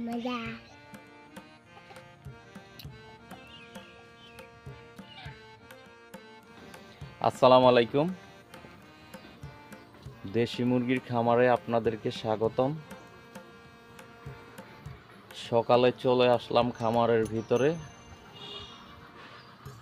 মজা। আসসালামু আলাইকুম। দেশি মুরগির খামারে আপনাদেরকে স্বাগতম। সকালে চলে আসলাম খামারের ভিতরে।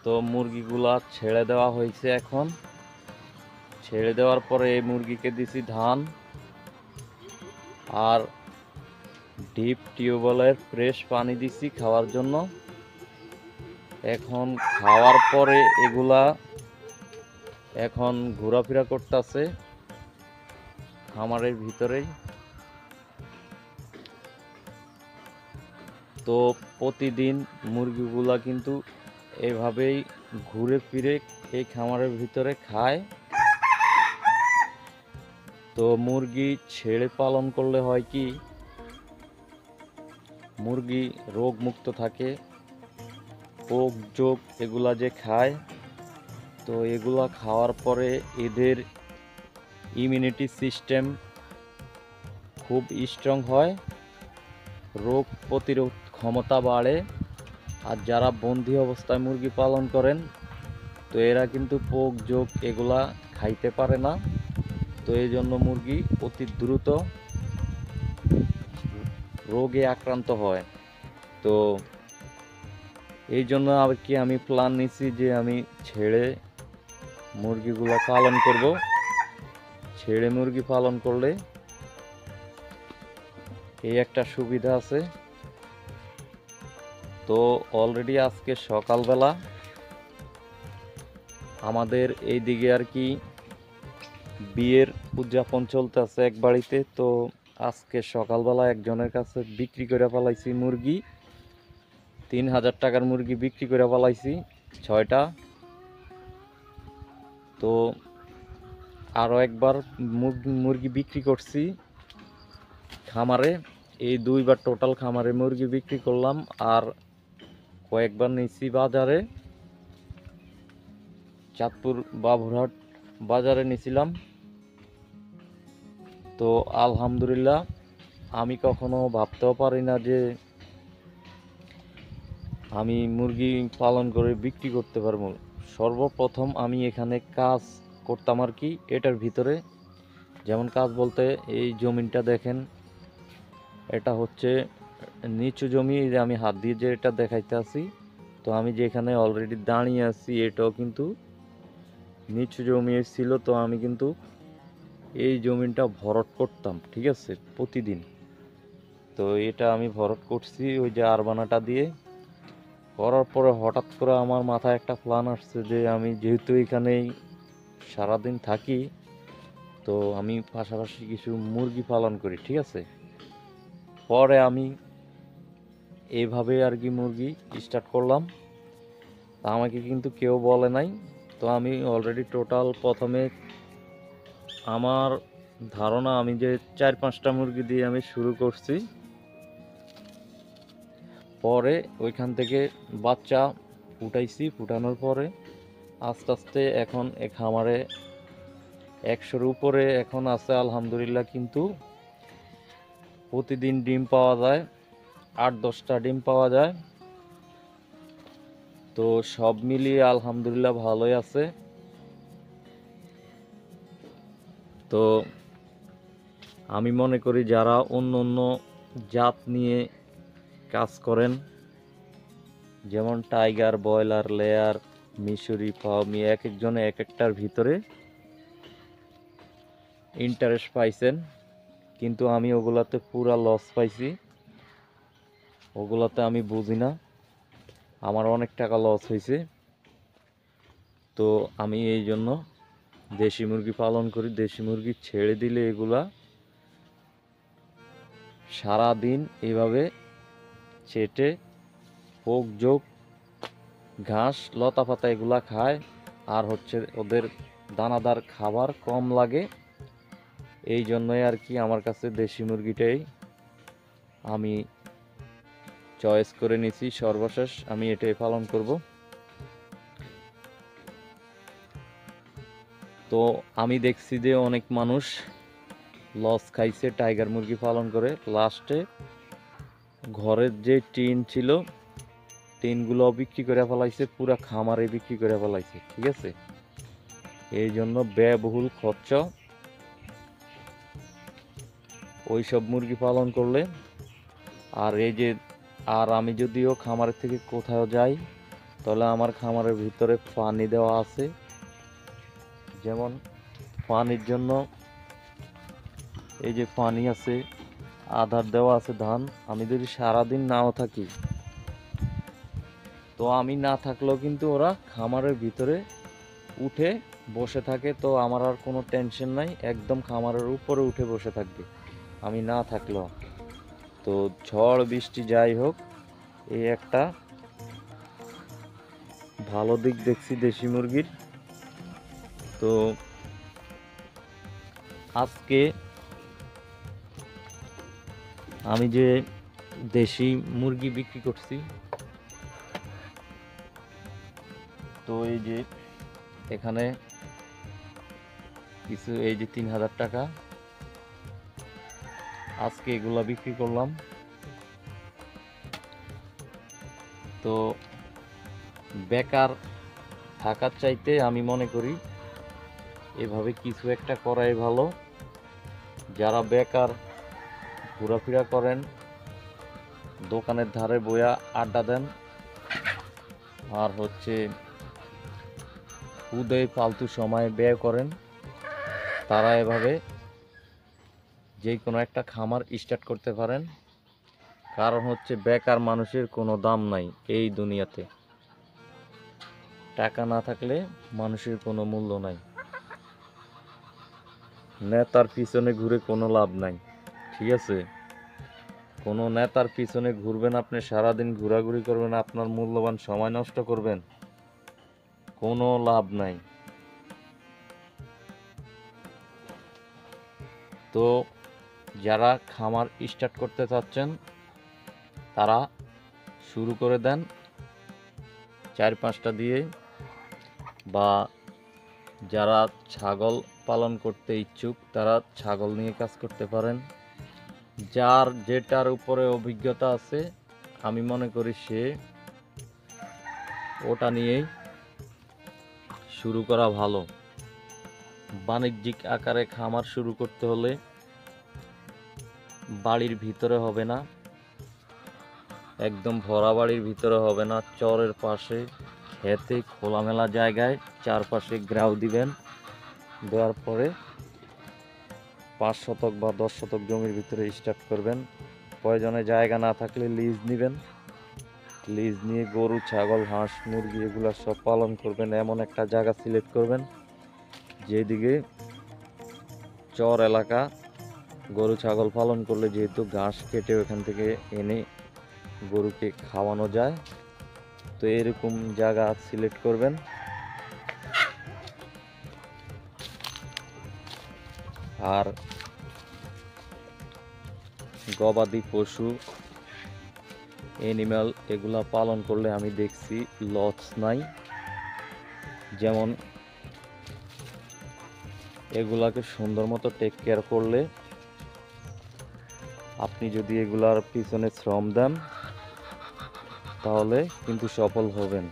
তো মুরগিগুলা ছেড়ে দেওয়া হয়েছে। এখন ছেড়ে দেওয়ার পরে এই মুরগিকে দিছি ধান আর ডিপ টিউবওয়েলের ফ্রেশ পানি দিছি খাওয়ার জন্য। এখন খাওয়ার পরে এগুলা এখন ঘোরাফেরা করতেছে খামারের ভিতরেই। তো প্রতিদিন মুরগিগুলা কিন্তু এভাবেই ঘুরে ফিরে এই খামারের ভিতরে খায়। তো মুরগি ছেড়ে পালন করলে হয় কি, মুরগি রোগ মুক্ত থাকে। পোক জোক এগুলা যে খায়, তো এগুলা খাওয়ার পরে এদের ইমিউনিটি সিস্টেম খুব স্ট্রং হয়, রোগ প্রতিরোধ ক্ষমতা বাড়ে। আর যারা বন্দি অবস্থায় মুরগি পালন করেন, তো এরা কিন্তু পোক জোক এগুলা খাইতে পারে না। তো এই জন্য মুরগি অতি দ্রুত রোগে আক্রান্ত হয়। তো এই জন্য আর কি আমি প্ল্যান নিছি যে আমি ছেড়ে মুরগিগুলো পালন করব। ছেড়ে মুরগি পালন করলে এই একটা সুবিধা আছে। তো অলরেডি আজকে সকালবেলা আমাদের এই দিকে আর কি বিয়ের উদযাপন চলতেছে এক বাড়িতে। তো আজকে সকালবেলা একজনের কাছে বিক্রি করে ফেলাইছি মুরগি। 3000 টাকার মুরগি বিক্রি করে ফেলাইছি 6টা। তো আরও একবার মুরগি বিক্রি করছি খামারে। এই দুইবার টোটাল খামারে মুরগি বিক্রি করলাম। আর কয়েকবার নিয়েছি বাজারে, চাঁদপুর বাবুরহাট বাজারে নিয়েছিলাম। তো আলহামদুলিল্লাহ, আমি কখনো ভাবতেও পারি না যে আমি মুরগি পালন করে বিক্রি করতে পারবো। সর্বপ্রথম আমি এখানে কাজ করতাম আর কি এটার ভিতরে। যেমন কাজ বলতে, এই জমিনটা দেখেন, এটা হচ্ছে নিচু জমি। যে আমি হাত দিয়ে যে এটা দেখাইতে আছি, তো আমি যেখানে অলরেডি দাঁড়িয়ে আছি এটাও কিন্তু নিচু জমি ছিল। তো আমি কিন্তু এই জমিনটা ভরাট করতাম, ঠিক আছে, প্রতিদিন। তো এটা আমি ভরাট করছি ওই যে আরবানাটা দিয়ে। করার পরে হঠাৎ করে আমার মাথায় একটা প্ল্যান আসছে যে আমি যেহেতু এখানেই সারাদিন থাকি, তো আমি পাশাপাশি কিছু মুরগি পালন করি, ঠিক আছে। পরে আমি এইভাবে আর কি মুরগি স্টার্ট করলাম। তা আমাকে কিন্তু কেউ বলে নাই। তো আমি অলরেডি টোটাল প্রথমে আমার ধারণা আমি যে 4-5টা মুরগি দিয়ে আমি শুরু করছি। পরে ওইখান থেকে বাচ্চা ফুটাইছি। ফুটানোর পরে আস্তে আস্তে এখন এ খামারে 100-র উপরে এখন আছে আলহামদুলিল্লাহ। কিন্তু প্রতিদিন ডিম পাওয়া যায়, 8-10টা ডিম পাওয়া যায়। তো সব মিলিয়ে আলহামদুলিল্লাহ ভালোই আছে। তো আমি মনে করি যারা অন্য অন্য জাত নিয়ে কাজ করেন, যেমন টাইগার, ব্রয়লার, লেয়ার, মিশরি, ফার্মি, এক একজনে এক একটার ভিতরে ইন্টারেস্ট পাইছেন। কিন্তু আমি ওগুলাতে পুরা লস পাইছি। ওগুলাতে আমি বুঝি না, আমার অনেক টাকা লস হয়েছে। তো আমি এই জন্য দেশি মুরগি পালন করি। দেশি মুরগি ছেড়ে দিলে এগুলা সারাদিন এভাবে চেটে পোক জোক ঘাস লতা পাতা এগুলা খায়। আর হচ্ছে ওদের দানাদার খাবার কম লাগে। এই জন্যই আর কি আমার কাছে দেশি মুরগিটাই আমি চয়েস করে নিছি। সর্বশেষ আমি এটাই পালন করব। তো আমি দেখছি যে অনেক মানুষ লস খাইছে টাইগার মুরগি পালন করে। লাস্টে ঘরের যে টিন ছিল, টিনগুলো বিক্রি করে ফেলাইছে, পুরা খামারে বিক্রি করে ফেলাইছে। ঠিক আছে, এই জন্য ব্যয়বহুল খরচ ওই সব মুরগি পালন করলে। আর এই যে, আর আমি যদিও খামারের থেকে কোথাও যাই, তাহলে আমার খামারের ভিতরে পানি দেওয়া আছে। যেমন পানির জন্য এই যে পানি আছে, আধার দেওয়া আছে ধান। আমি যদি সারাদিন নাও থাকি, তো আমি না থাকলেও কিন্তু ওরা খামারের ভিতরে উঠে বসে থাকে। তো আমার আর কোনো টেনশন নাই, একদম খামারের উপরে উঠে বসে থাকবে আমি না থাকলেও। তো ঝড় বৃষ্টি যাই হোক, এই একটা ভালো দিক দেখছি দেশি মুরগির। তো আজকে আমি যে দেশি মুরগি বিক্রি করছি, তো এই যে এখানে কিছু, এই যে 3000 টাকা আজকে এগুলা বিক্রি করলাম। তো বেকার থাকার চাইতে আমি মনে করি এভাবে কিছু একটা করাই ভালো। যারা বেকার ঘোরাফেরা করেন, দোকানের ধারে বইয়া আড্ডা দেন, আর হচ্ছে খুদে ফালতু সময় ব্যয় করেন, তারা এভাবে যে কোনো একটা খামার স্টার্ট করতে পারেন। কারণ হচ্ছে বেকার মানুষের কোনো দাম নাই এই দুনিয়াতে। টাকা না থাকলে মানুষের কোনো মূল্য নাই। নেতার পিছনে ঘুরে কোনো লাভ নাই। ঠিক আছে, কোনো নেতার পিছনে ঘুরবেন আপনি, সারাদিন ঘোরাঘুরি করবেন, আপনার মূল্যবান সময় নষ্ট করবেন, কোনো লাভ নাই। তো যারা খামার স্টার্ট করতে চাচ্ছেন, তারা শুরু করে দেন 4-5টা দিয়ে। বা যারা ছাগল পালন করতে ইচ্ছুক, তারা ছাগল নিয়ে কাজ করতে পারেন। যার যেটার উপরে অভিজ্ঞতা আছে, আমি মনে করি সে ওটা নিয়েই শুরু করা ভালো। বাণিজ্যিক আকারে খামার শুরু করতে হলে বাড়ির ভিতরে হবে না, একদম ভরা বাড়ির ভিতরে হবে না, চরের পাশে খেতে খোলামেলা জায়গায় চারপাশে গ্রাউ দিবেন। দেওয়ার পরে 5 শতক বা 10 শতক জমির ভিতরে স্টার্ট করবেন। প্রয়োজনে জায়গা না থাকলে লিজ নেবেন, লিজ নিয়ে গরু, ছাগল, হাঁস, মুরগি এগুলো সব পালন করবেন। এমন একটা জায়গা সিলেক্ট করবেন যেদিকে চর এলাকা, গরু ছাগল পালন করলে যেহেতু ঘাস কেটে ওখান থেকে এনে গরুকে খাওয়ানো যায়, তো এরকম জায়গা সিলেক্ট করবেন। আর গবাদি পশু, অ্যানিম্যাল এগুলা পালন করলে আমি দেখছি লস নাই। যেমন এগুলাকে সুন্দর মতো টেক কেয়ার করলে, আপনি যদি এগুলার পিছনে শ্রম দেন, তাহলে কিন্তু সফল হবেন।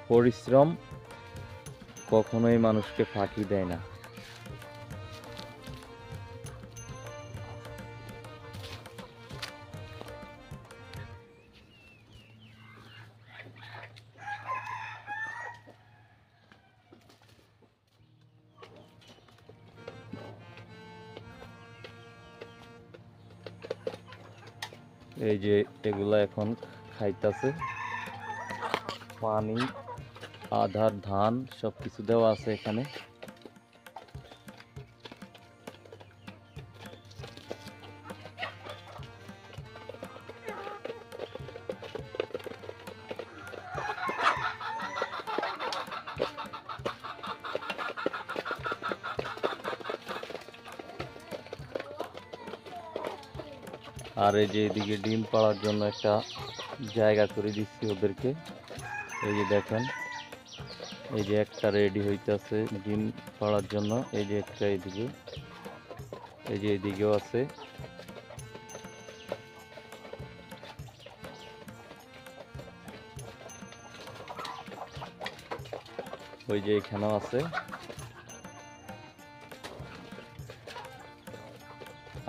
পরিশ্রম কখনোই মানুষকে ফাঁকি দেয় না। এই যে এগুলা এখন খাইতেছে, পানি, আধার, ধান সব কিছু দেওয়া আছে এখানে। আর এই যে এদিকে ডিম পাড়ার জন্য একটা জায়গা করে দিচ্ছি ওদেরকে। এই যে দেখেন, এই যে একটা রেডি হইতেছে ডিম পাড়ার জন্য। এই যে একটা এদিকে, এই যে এদিকেও আছে। ওই যে এখানেও আছে।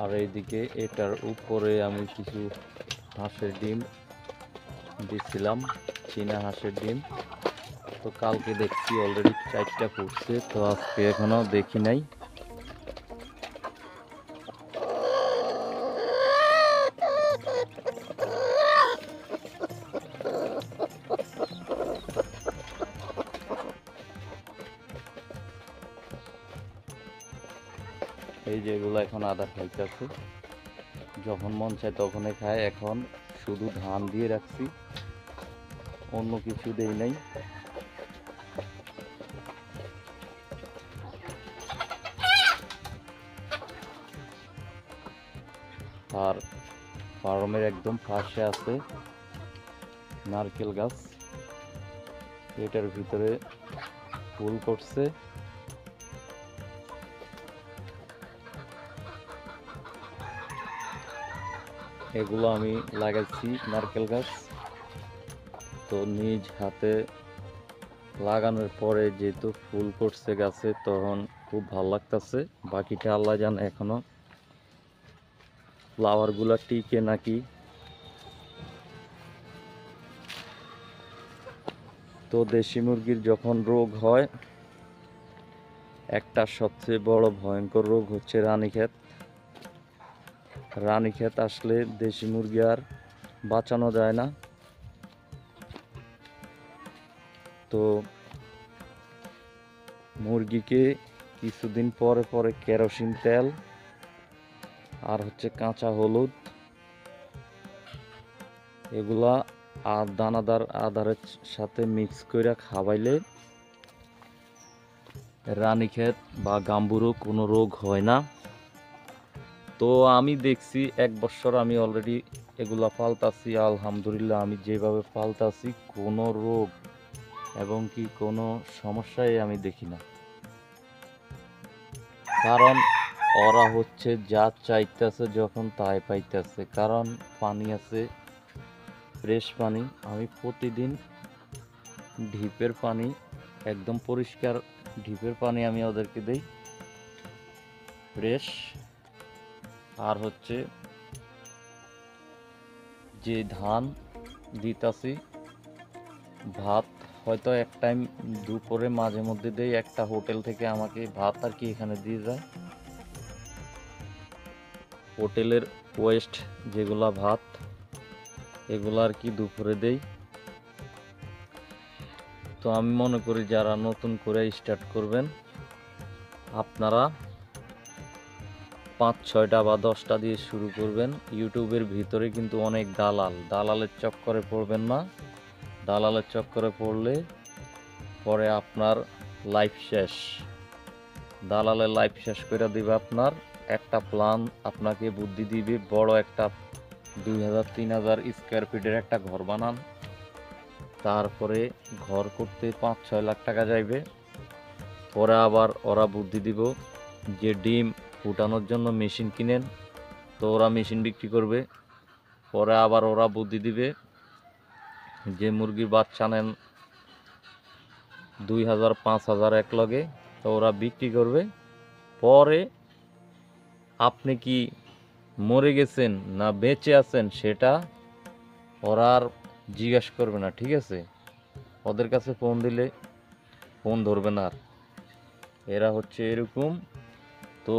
আর এইদিকে এটার উপরে আমি কিছু হাঁসের ডিম দিছিলাম, চীনা হাঁসের ডিম। তো কালকে দেখছি অলরেডি 4টা ফুটছে, তো আজকে এখনো দেখি নাই। এই যে এগুলো এখন আদা খাইতেছে, যখন মন চায় তখনই খায়। এখন শুধু ধান দিয়ে রাখছি, অন্য কিছু দেই নাই। আর ফার্মের একদম পাশে আছে নারকেল গাছ, এটার ভিতরে ফুল করছে। এগুলো আমি লাগাইছি নারকেল গাছ, তো নিজ হাতে লাগানোর পরে যেহেতু ফুল করছে গাছে, তখন খুব ভালো লাগতেছে। বাকিটা আল্লাহ জানে এখনো ফ্লাওয়ার গুলা টিকে নাকি। তো দেশি মুরগির যখন রোগ হয়, একটা সবচেয়ে বড় ভয়ঙ্কর রোগ হচ্ছে রানীক্ষেত। রানীক্ষেত আসলে দেশি মুরগি আর বাঁচানো যায় না। তো মুরগিকে কিছুদিন পরে পরে কেরোসিন তেল আর হচ্ছে কাঁচা হলুদ, এগুলা আর দানাদার আদারের সাথে মিক্স করে খাওয়াইলে রানীক্ষেত বা গাম্বুরও কোনো রোগ হয় না। তো আমি দেখছি 1 বছর আমি অলরেডি এগুলা পালতাছি, আলহামদুলিল্লাহ আমি যেভাবে পালতাছি কোনো রোগ এবং কি কোনো সমস্যাই আমি দেখি না। কারণ ওরা হচ্ছে যা চাইতেছে যখন তাই পাইতেছে, কারণ পানি আছে, ফ্রেশ পানি। আমি প্রতিদিন ঢিপের পানি, একদম পরিষ্কার ঢিপের পানি আমি ওদেরকে দেই, ফ্রেশ। আর হচ্ছে যে ধান দিতাছি, ভাত হয়তো এক টাইম দুপুরে মাঝে মধ্যে দেই, একটা হোটেল থেকে আমাকে ভাত আর কি এখানে দিয়ে যায়, হোটেলের ওয়েস্ট যেগুলা ভাত, এগুলো আর কি দুপুরে দেই। তো আমি মনে করি যারা নতুন করে স্টার্ট করবেন, আপনারা 5-6টা বা 10টা দিয়ে শুরু করবেন। ইউটিউবের ভিতরে কিন্তু অনেক দালালের চক্করে পড়বেন না। দালালের চক্করে পড়লে পরে আপনার লাইফ শেষ। দালালের লাইফ শেষ করে দিবে আপনার। একটা প্ল্যান আপনাকে বুদ্ধি দিবে, বড় একটা 2000-3000 স্কোয়ার ফিটের একটা ঘর বানান, তারপরে ঘর করতে 5-6 লাখ টাকা যাইবে। পরে আবার ওরা বুদ্ধি দিব যে ডিম ফুটানোর জন্য মেশিন কিনেন, তো ওরা মেশিন বিক্রি করবে। পরে আবার ওরা বুদ্ধি দিবে যে মুরগির বাচ্চা নেন 2000-5000 এক লগে, তো ওরা বিক্রি করবে। পরে আপনি কি মরে গেছেন না বেঁচে আছেন সেটা ওরা আর জিজ্ঞাসা করবে না, ঠিক আছে? ওদের কাছে ফোন দিলে ফোন ধরবে না আর। এরা হচ্ছে এরকম। তো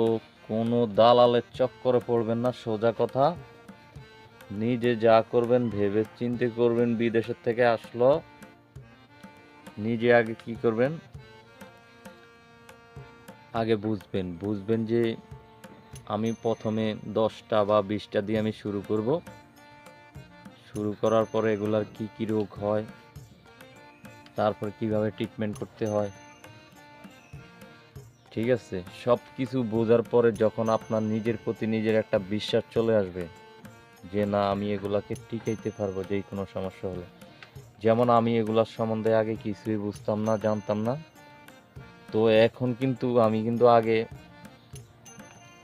কোনো দালালের চক্করে পড়বেন না, সোজা কথা। নিজে যা করবেন ভেবে চিন্তে করবেন। বিদেশের থেকে আসলো, নিজে আগে কি করবেন, আগে বুঝবেন যে আমি প্রথমে 10টা বা 20টা দিয়ে আমি শুরু করব। শুরু করার পরে এগুলার কি কি রোগ হয়, তারপর কিভাবে ট্রিটমেন্ট করতে হয়, ঠিক আছে? সব কিছু বোঝার পরে যখন আপনার নিজের প্রতি নিজের একটা বিশ্বাস চলে আসবে যে না আমি এগুলাকে টিকাইতে পারবো যে কোনো সমস্যা হলে। যেমন আমি এগুলার সম্বন্ধে আগে কিছুই বুঝতাম না, জানতাম না। তো এখন কিন্তু আমি কিন্তু আগে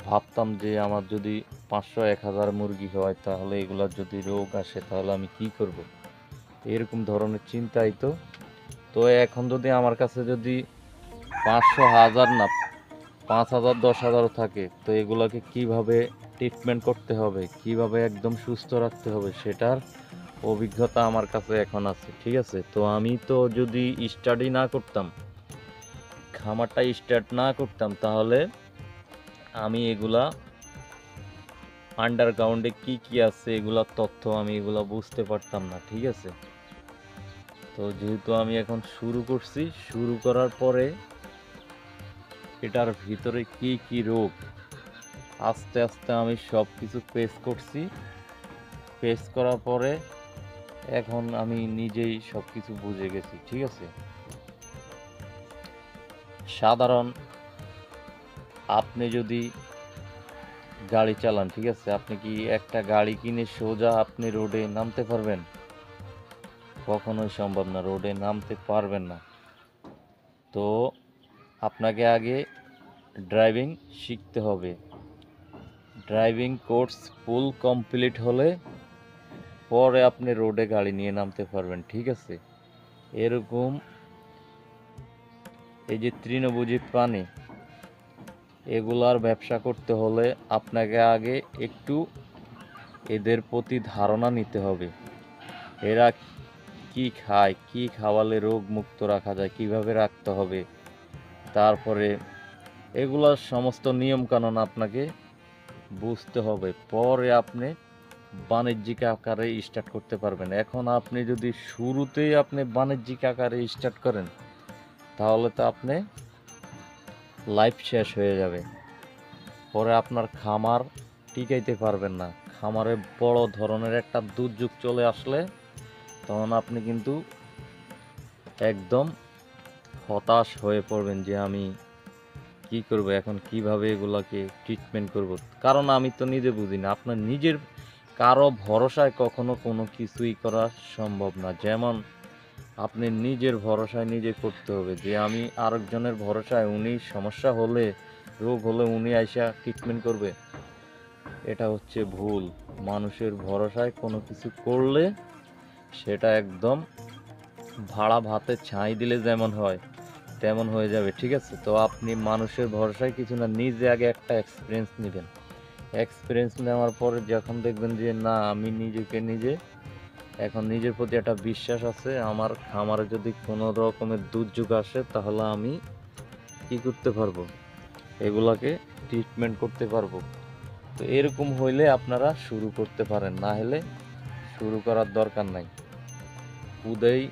ভাবতাম যে আমার যদি 500-1000 মুরগি হয়, তাহলে এগুলার যদি রোগ আসে তাহলে আমি কি করব, এরকম ধরনের চিন্তাই তো। তো এখন যদি আমার কাছে যদি 500, 1000 না 5000, 10,000 থাকে, তো এগুলোকে কিভাবে ট্রিটমেন্ট করতে হবে, কিভাবে একদম সুস্থ রাখতে হবে, সেটার অভিজ্ঞতা আমার কাছে এখন আছে। ঠিক আছে, তো আমি তো যদি স্টাডি না করতাম, খামারটা স্টার্ট না করতাম, তাহলে আমি এগুলা আন্ডারগ্রাউন্ডে কি কি আছে এগুলা তথ্য আমি এগুলা বুঝতে পারতাম না। ঠিক আছে, তো যেহেতু আমি এখন শুরু করছি, শুরু করার পরে এটার ভিতরে কি কি রোগ আস্তে আস্তে আমি সব কিছু ফেস করছি। ফেস করার পরে এখন আমি নিজেই সব কিছু বুঝে গেছি। ঠিক আছে, সাধারণ আপনি যদি গাড়ি চালান, ঠিক আছে, আপনি কি একটা গাড়ি কিনে সোজা আপনি রোডে নামতে পারবেন? কখনোই সম্ভব না, রোডে নামতে পারবেন না। তো আপনাকে আগে ড্রাইভিং শিখতে হবে। ড্রাইভিং কোর্স ফুল কমপ্লিট হলে পরে আপনি রোডে গাড়ি নিয়ে নামতে পারবেন। ঠিক আছে, এরকম এই যে তৃণভোজী প্রাণী, এগুলার ব্যবসা করতে হলে আপনাকে আগে একটু এদের প্রতি ধারণা নিতে হবে। এরা কি খায়, কি খাওয়ালে রোগ মুক্ত রাখা যায়, কিভাবে রাখতে হবে, তারপরে এগুলার সমস্ত নিয়ম কানুন আপনাকে বুঝতে হবে। পরে আপনি বাণিজ্যিক আকারে স্টার্ট করতে পারবেন। এখন আপনি যদি শুরুতেই আপনি বাণিজ্যিক আকারে স্টার্ট করেন, তাহলে তো আপনি লাইফ শেষ হয়ে যাবে। পরে আপনার খামার টিকাইতে পারবেন না। খামারে বড় ধরনের একটা দুর্যোগ চলে আসলে তখন আপনি কিন্তু একদম হতাশ হয়ে পড়বেন যে আমি কি করব এখন, কিভাবে এগুলাকে ট্রিটমেন্ট করব। কারণ আমি তো নিজে বুঝি না। আপনার নিজের কারো ভরসায় কখনো কোনো কিছুই করা সম্ভব না। যেমন আপনি নিজের ভরসায় নিজে করতে হবে, যে আমি আরেকজনের ভরসায় উনি সমস্যা হলে, রোগ হলে উনি আইসা ট্রিটমেন্ট করবে, এটা হচ্ছে ভুল। মানুষের ভরসায় কোনো কিছু করলে সেটা একদম ভাড়া ভাতে ছাই দিলে যেমন হয় তেমন হয়ে যাবে। ঠিক আছে, তো আপনি মানুষের ভরসায় কিছু না, নিজে আগে একটা এক্সপিরিয়েন্স নেবেন। এক্সপিরিয়েন্স নেওয়ার পরে যখন দেখবেন যে না, আমি নিজেকে নিজে এখন নিজের প্রতি একটা বিশ্বাস আছে, আমার খামারে যদি কোনো রকমের দুর্যোগ আসে তাহলে আমি কি করতে পারবো, এগুলাকে ট্রিটমেন্ট করতে পারবো। তো এরকম হইলে আপনারা শুরু করতে পারেন, না হলে শুরু করার দরকার নাই। খুদেই